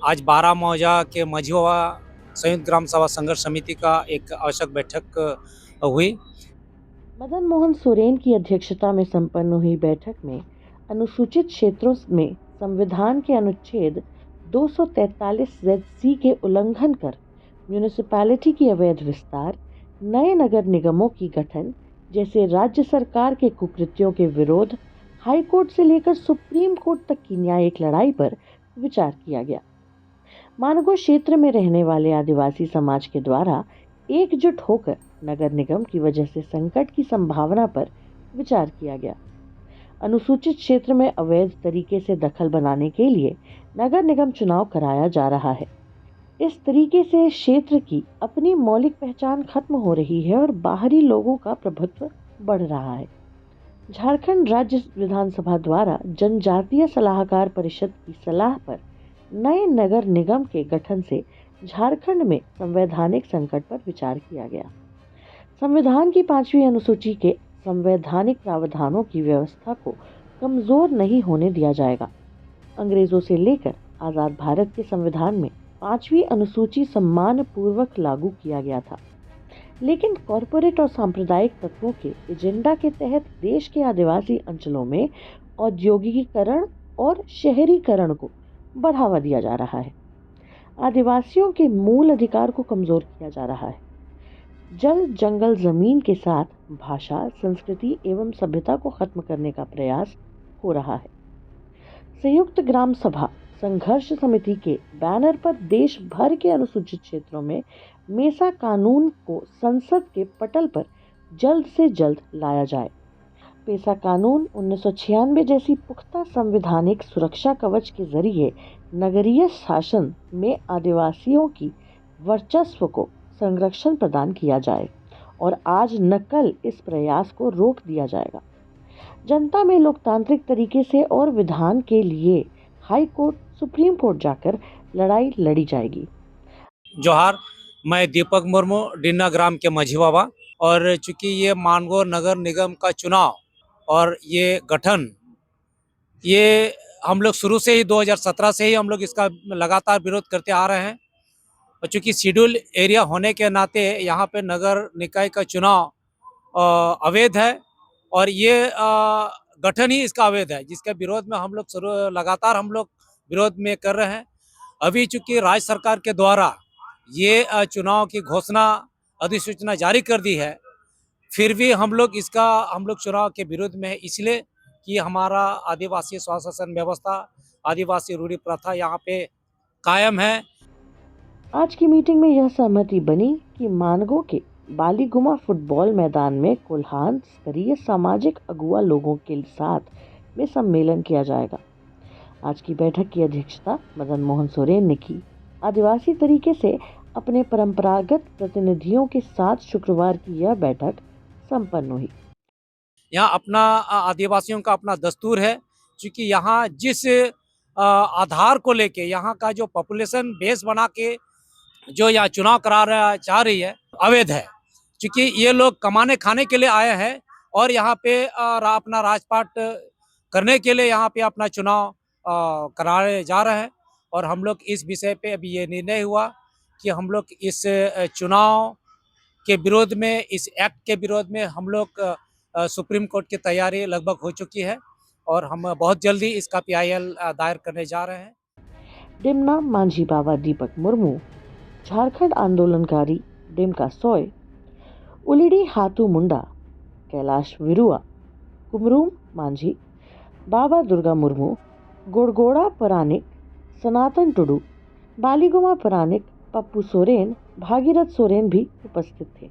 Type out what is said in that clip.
आज बारह मौजा के मझिवा संयुक्त ग्राम सभा संघर्ष समिति का एक आवश्यक बैठक हुई। मदन मोहन सोरेन की अध्यक्षता में संपन्न हुई बैठक में अनुसूचित क्षेत्रों में संविधान के अनुच्छेद 243 के उल्लंघन कर म्यूनिसिपैलिटी की अवैध विस्तार, नए नगर निगमों की गठन जैसे राज्य सरकार के कुकृत्यों के विरोध हाई कोर्ट से लेकर सुप्रीम कोर्ट तक की न्यायिक लड़ाई पर विचार किया गया। मानगो क्षेत्र में रहने वाले आदिवासी समाज के द्वारा एकजुट होकर नगर निगम की वजह से संकट की संभावना पर विचार किया गया। अनुसूचित क्षेत्र में अवैध तरीके से दखल बनाने के लिए नगर निगम चुनाव कराया जा रहा है। इस तरीके से क्षेत्र की अपनी मौलिक पहचान खत्म हो रही है और बाहरी लोगों का प्रभुत्व बढ़ रहा है। झारखंड राज्य विधानसभा द्वारा जनजातीय सलाहकार परिषद की सलाह पर नए नगर निगम के गठन से झारखंड में संवैधानिक संकट पर विचार किया गया। संविधान की 5वीं अनुसूची के संवैधानिक प्रावधानों की व्यवस्था को कमजोर नहीं होने दिया जाएगा। अंग्रेजों से लेकर आजाद भारत के संविधान में 5वीं अनुसूची सम्मान पूर्वक लागू किया गया था, लेकिन कॉरपोरेट और सांप्रदायिक तत्वों के एजेंडा के तहत देश के आदिवासी अंचलों में औद्योगिकीकरण और शहरीकरण को बढ़ावा दिया जा रहा है। आदिवासियों के मूल अधिकार को कमजोर किया जा रहा है। जल, जंगल, जमीन के साथ भाषा, संस्कृति एवं सभ्यता को खत्म करने का प्रयास हो रहा है। संयुक्त ग्राम सभा संघर्ष समिति के बैनर पर देश भर के अनुसूचित क्षेत्रों में मेसा कानून को संसद के पटल पर जल्द से जल्द लाया जाए। पेसा कानून 1996 जैसी पुख्ता संवैधानिक सुरक्षा कवच के जरिए नगरीय शासन में आदिवासियों की वर्चस्व को संरक्षण प्रदान किया जाए और आज न कल इस प्रयास को रोक दिया जाएगा। जनता में लोकतांत्रिक तरीके से और विधान के लिए हाई कोर्ट, सुप्रीम कोर्ट जाकर लड़ाई लड़ी जाएगी। जोहार, मैं दीपक मुर्मू, डिन्ना ग्राम के मझिवा। और चूंकि ये मानगो नगर निगम का चुनाव और ये गठन, ये हम लोग शुरू से ही 2017 से ही हम लोग इसका लगातार विरोध करते आ रहे हैं। और चूंकि शेड्यूल एरिया होने के नाते यहाँ पे नगर निकाय का चुनाव अवैध है और ये गठन ही इसका अवैध है, जिसके विरोध में हम लोग लगातार विरोध में कर रहे हैं। अभी चूंकि राज्य सरकार के द्वारा ये चुनाव की घोषणा अधिसूचना जारी कर दी है, फिर भी हम लोग चुनाव के विरोध में है, इसलिए कि हमारा आदिवासी स्वशासन व्यवस्था, आदिवासी रूढ़ी प्रथा यहाँ पे कायम है। आज की मीटिंग में यह सहमति बनी कि मानगो के बालीगुमा फुटबॉल मैदान में कोल्हान स्तरीय सामाजिक अगुवा लोगों के साथ में सम्मेलन किया जाएगा। आज की बैठक की अध्यक्षता मदन मोहन सोरेन ने की। आदिवासी तरीके से अपने परंपरागत प्रतिनिधियों के साथ शुक्रवार की यह बैठक संपन्न हुई। यहाँ अपना आदिवासियों का अपना दस्तूर है, क्योंकि यहाँ जिस आधार को लेके यहाँ का जो पॉपुलेशन बेस बना के जो यहाँ चुनाव चाह रही है, अवैध है। क्योंकि ये लोग कमाने खाने के लिए आए हैं और यहाँ पे अपना राजपाट करने के लिए यहाँ पे अपना चुनाव कराने जा रहे हैं। और हम लोग इस विषय पे अभी ये निर्णय हुआ कि हम लोग इस चुनाव के विरोध में, इस एक्ट के विरोध में हम लोग सुप्रीम कोर्ट की तैयारी लगभग हो चुकी है और हम बहुत जल्दी इसका PIL दायर करने जा रहे हैं। डिमना मांझी बाबा दीपक मुर्मू, झारखंड आंदोलनकारी डिमका सोय, उलिडी हाथू मुंडा, कैलाश विरुआ, कुमरूम मांझी, बाबा दुर्गा मुर्मू, गोड़गोड़ा परानिक, सनातन टुडू, बालीगुमा परानिक, पप्पू सोरेन, भागीरथ सोरेन भी उपस्थित थे।